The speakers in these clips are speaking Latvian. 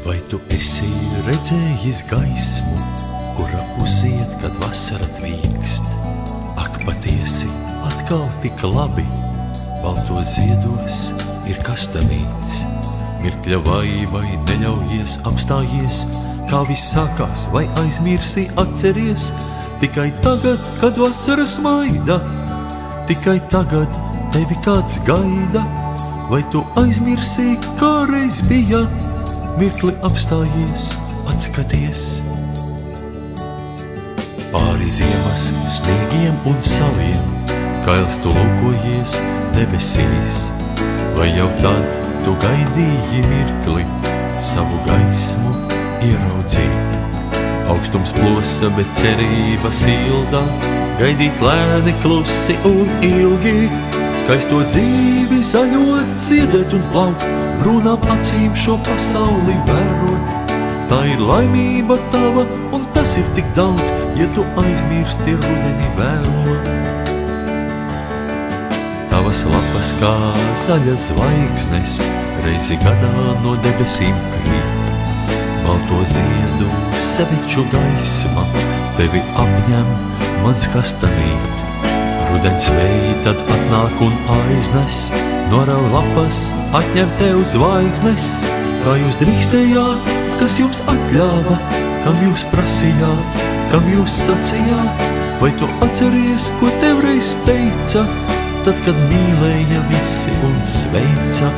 Vai tu esi redzējis gaismu, kura uziet, kad vasara tvīkst? Ak, patiesi, atkal tik labi, balto ziedos ir kastanīts. Mirkļa vai neļaujies, apstājies, kā viss sākās, vai aizmirsi, atceries. Tikai tagad, kad vasara smaida, tikai tagad tevi kāds gaida. Vai tu aizmirsī, kā reiz bija, mirkli apstājies, atskaties. Pāri ziemas sniegiem un saliem, kails tu lūkojies debesīs. Vai jau tad tu gaidīji mirkli, savu gaismu ieraudzīt? Augstums plosa, bet cerība silda, gaidīt lēni, klusi un ilgi. Skaisto dzīvi zaļot, ziedēt un plaukt, brūnām acīm šo pasauli vērot. Tā ir laimība tava, un tas ir tik daudz, ja tu aizmirsti rudeni vēlot. Tavas lapas kā zaļas zvaigznes, reizi gadā no debesīm krīt. Balto ziedu seviču gaisma, tevi apņem mans kastanīt. Rudens vēji tad atnāk un aiznes, norauj lapas, atņem tev zvaigznes. Kā jūs drīkstējāt, kas jums atļāva, kam jūs prasījāt, kam jūs sacījāt? Vai tu atceries, ko tev reiz teica, tad, kad mīlēja visi un sveica?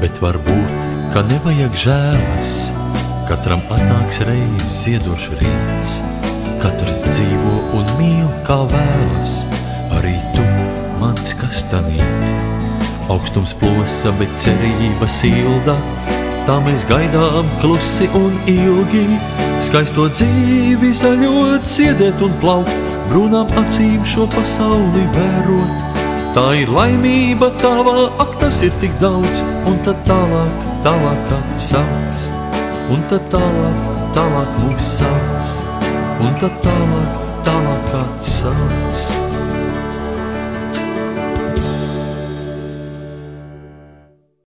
Bet varbūt, ka nevajag žēlas, katram atnāks reiz ziedošs rīts. Katrs dzīvo un mīl, kā vēlas, arī tu, mans kastanīt. Augstums plosa, bet cerība silda, tā mēs gaidām klusi un ilgi. Skaisto dzīvi zaļot, ziedēt un plaukt, brūnām acīm šo pasauli vērot. Tā ir laimība tavā, ak, tas ir tik daudz, un tad tālāk, tālāk kāds sauc, un tad tālāk, tālāk mums sauc, un tad tālāk, tālāk kāds sauc.